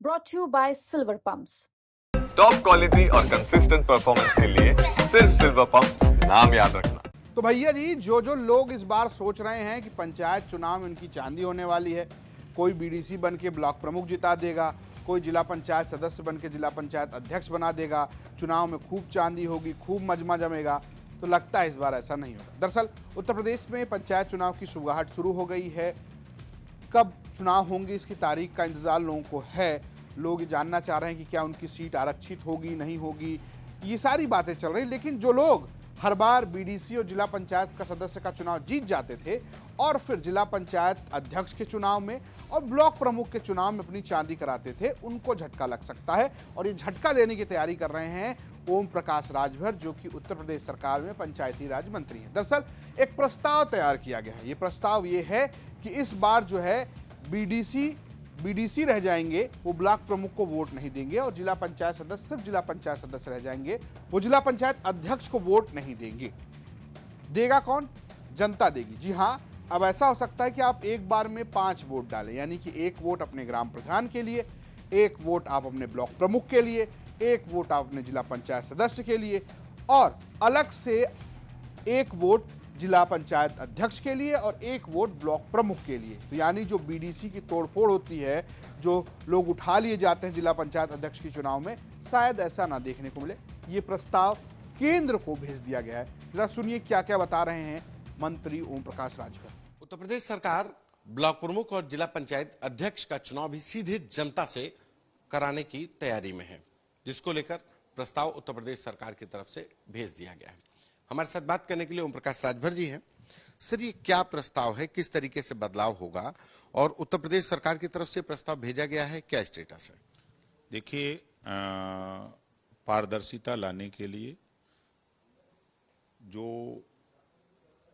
brought to you by Silver Pumps. Top quality और consistent performance के लिए सिर्फ सिल्वर पंप नाम याद रखना। तो भैया जी, जो लोग इस बार सोच रहे हैं कि पंचायत चुनाव में उनकी चांदी होने वाली है, कोई बीडीसी बन के ब्लॉक प्रमुख जिता देगा, कोई जिला पंचायत सदस्य बन के जिला पंचायत अध्यक्ष बना देगा, चुनाव में खूब चांदी होगी, खूब मजमा जमेगा, तो लगता है इस बार ऐसा नहीं होगा। दरअसल उत्तर प्रदेश में पंचायत चुनाव की शुरुआत शुरू हो गई है। कब चुनाव होंगे इसकी तारीख का इंतजार लोगों को है। लोग ये जानना चाह रहे हैं कि क्या उनकी सीट आरक्षित होगी, नहीं होगी, ये सारी बातें चल रही। लेकिन जो लोग हर बार बीडीसी और जिला पंचायत का सदस्य का चुनाव जीत जाते थे और फिर जिला पंचायत अध्यक्ष के चुनाव में और ब्लॉक प्रमुख के चुनाव में अपनी चांदी कराते थे, उनको झटका लग सकता है। और ये झटका देने की तैयारी कर रहे हैं ओम प्रकाश राजभर, जो कि उत्तर प्रदेश सरकार में पंचायती राज मंत्री हैं। दरअसल एक प्रस्ताव तैयार किया गया है। ये प्रस्ताव ये है कि इस बार जो है बीडीसी रह जाएंगे, वो ब्लॉक प्रमुख को वोट नहीं देंगे, और जिला पंचायत सदस्य सिर्फ जिला पंचायत सदस्य रह जाएंगे, वो जिला पंचायत अध्यक्ष को वोट नहीं देंगे। देगा कौन? जनता देगी। जी हाँ, अब ऐसा हो सकता है कि आप एक बार में 5 वोट डालें, यानी कि 1 वोट अपने ग्राम प्रधान के लिए, 1 वोट आप अपने ब्लॉक प्रमुख के लिए, 1 वोट आप अपने जिला पंचायत सदस्य के लिए, और अलग से 1 वोट जिला पंचायत अध्यक्ष के लिए और 1 वोट ब्लॉक प्रमुख के लिए। तो यानी जो बीडीसी की तोड़फोड़ होती है, जो लोग उठा लिए जाते हैं जिला पंचायत अध्यक्ष के चुनाव में, शायद ऐसा ना देखने को मिले। ये प्रस्ताव केंद्र को भेज दिया गया है। जरा सुनिए क्या क्या बता रहे हैं मंत्री ओम प्रकाश राजभर। उत्तर प्रदेश सरकार ब्लॉक प्रमुख और जिला पंचायत अध्यक्ष का चुनाव भी सीधे जनता से कराने की तैयारी में है, जिसको लेकर प्रस्ताव उत्तर प्रदेश सरकार की तरफ से भेज दिया गया है। हमारे साथ बात करने के लिए ओम प्रकाश राजभर जी हैं। सर, ये क्या प्रस्ताव है, किस तरीके से बदलाव होगा, और उत्तर प्रदेश सरकार की तरफ से प्रस्ताव भेजा गया है, क्या स्टेटस है? देखिए, पारदर्शिता लाने के लिए जो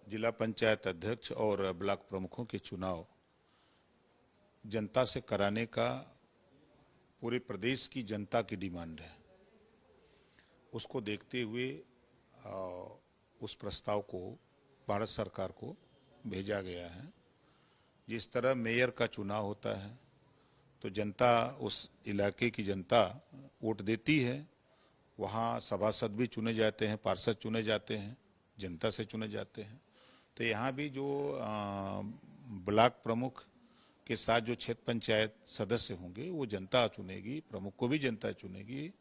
जिला पंचायत अध्यक्ष और ब्लॉक प्रमुखों के चुनाव जनता से कराने का पूरे प्रदेश की जनता की डिमांड है। उसको देखते हुए उस प्रस्ताव को भारत सरकार को भेजा गया है। जिस तरह मेयर का चुनाव होता है तो जनता, उस इलाके की जनता वोट देती है, वहाँ सभासद भी चुने जाते हैं, पार्षद चुने जाते हैं, जनता से चुने जाते हैं। तो यहाँ भी जो ब्लॉक प्रमुख के साथ जो क्षेत्र पंचायत सदस्य होंगे वो जनता चुनेगी, प्रमुख को भी जनता चुनेगी,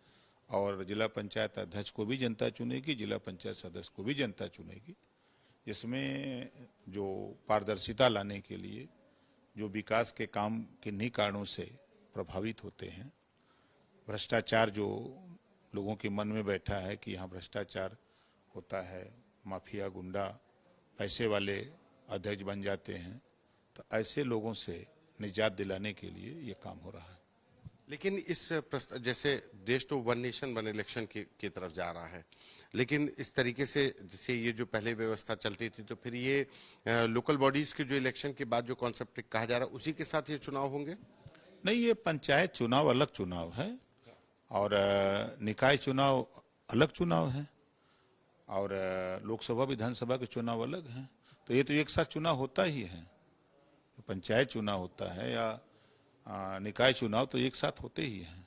और जिला पंचायत अध्यक्ष को भी जनता चुनेगी, जिला पंचायत सदस्य को भी जनता चुनेगी। जिसमें जो पारदर्शिता लाने के लिए जो विकास के काम किन्हीं कारणों से प्रभावित होते हैं, भ्रष्टाचार जो लोगों के मन में बैठा है कि यहाँ भ्रष्टाचार होता है, माफिया गुंडा पैसे वाले अध्यक्ष बन जाते हैं, तो ऐसे लोगों से निजात दिलाने के लिए ये काम हो रहा है। लेकिन इस जैसे देश तो वन नेशन वन इलेक्शन की तरफ जा रहा है, लेकिन इस तरीके से जैसे ये जो पहले व्यवस्था चलती थी, तो फिर ये लोकल बॉडीज के जो इलेक्शन के बाद जो कॉन्सेप्ट कहा जा रहा है, उसी के साथ ये चुनाव होंगे? नहीं, ये पंचायत चुनाव अलग चुनाव है और निकाय चुनाव अलग चुनाव है, और लोकसभा विधानसभा के चुनाव अलग हैं। तो ये तो एक साथ चुनाव होता ही है। पंचायत चुनाव होता है या निकाय चुनाव तो एक साथ होते ही हैं।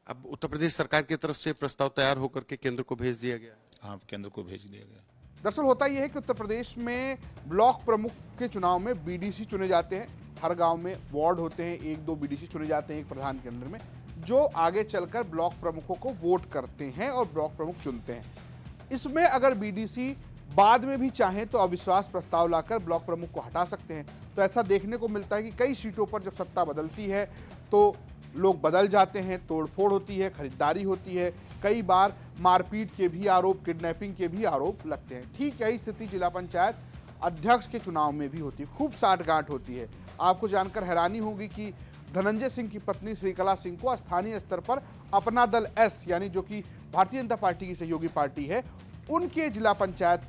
अब उत्तर प्रदेश सरकार की तरफ से प्रस्ताव तैयार होकर के केंद्र को भेज दिया गया? हाँ, केंद्र को भेज दिया गया। दरअसल होता यह है कि उत्तर प्रदेश में ब्लॉक प्रमुख के चुनाव में बीडीसी चुने जाते हैं। हर गांव में वार्ड होते हैं, 1-2 बीडीसी चुने जाते हैं एक प्रधान के अंदर में, जो आगे चलकर ब्लॉक प्रमुखों को वोट करते हैं और ब्लॉक प्रमुख चुनते हैं। इसमें अगर बीडीसी बाद में भी चाहें तो अविश्वास प्रस्ताव लाकर ब्लॉक प्रमुख को हटा सकते हैं। तो ऐसा देखने को मिलता है कि कई सीटों पर जब सत्ता बदलती है तो लोग बदल जाते हैं, तोड़फोड़ होती है, खरीदारी होती है, कई बार मारपीट के भी आरोप, किडनैपिंग के भी आरोप लगते हैं। ठीक यही स्थिति जिला पंचायत अध्यक्ष के चुनाव में भी होती है, खूब साठगांठ होती है। आपको जानकर हैरानी होगी कि धनंजय सिंह की पत्नी श्रीकला सिंह को स्थानीय स्तर पर अपना दल एस, यानी जो कि भारतीय जनता पार्टी की सहयोगी पार्टी है, उनके जिला पंचायत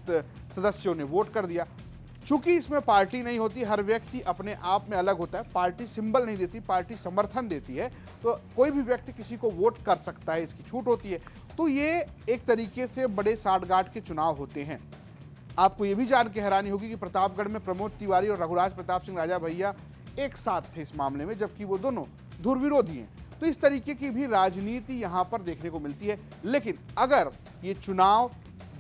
सदस्यों ने वोट कर दिया। चूंकि इसमें पार्टी नहीं होती, हर व्यक्ति अपने आप में अलग होता है, पार्टी सिंबल नहीं देती, पार्टी समर्थन देती है, तो कोई भी व्यक्ति किसी को वोट कर सकता है, इसकी छूट होती है। तो ये एक तरीके से बड़े साठगांठ के चुनाव होते हैं। आपको ये भी जान के हैरानी होगी कि प्रतापगढ़ में प्रमोद तिवारी और रघुराज प्रताप सिंह राजा भैया एक साथ थे इस मामले में, जबकि वो दोनों धुर विरोधी हैं। तो इस तरीके की भी राजनीति यहां पर देखने को मिलती है। लेकिन अगर ये चुनाव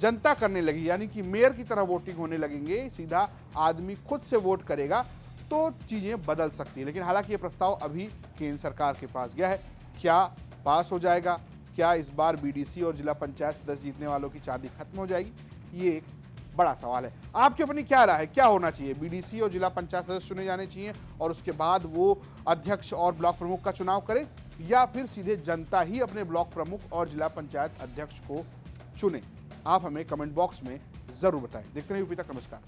जनता करने लगी, यानी कि मेयर की तरह वोटिंग होने लगेंगे, सीधा आदमी खुद से वोट करेगा, तो चीजें बदल सकती है। लेकिन हालांकि ये प्रस्ताव अभी केंद्र सरकार के पास गया है, क्या पास हो जाएगा? क्या इस बार बीडीसी और जिला पंचायत सदस्य जीतने वालों की चांदी खत्म हो जाएगी? ये एक बड़ा सवाल है। आपकी अपनी क्या राय है? क्या होना चाहिए? बीडीसी और जिला पंचायत सदस्य चुने जाने चाहिए और उसके बाद वो अध्यक्ष और ब्लॉक प्रमुख का चुनाव करें, या फिर सीधे जनता ही अपने ब्लॉक प्रमुख और जिला पंचायत अध्यक्ष को चुने? आप हमें कमेंट बॉक्स में जरूर बताएं। देखते रहिए यूपी तक। नमस्कार।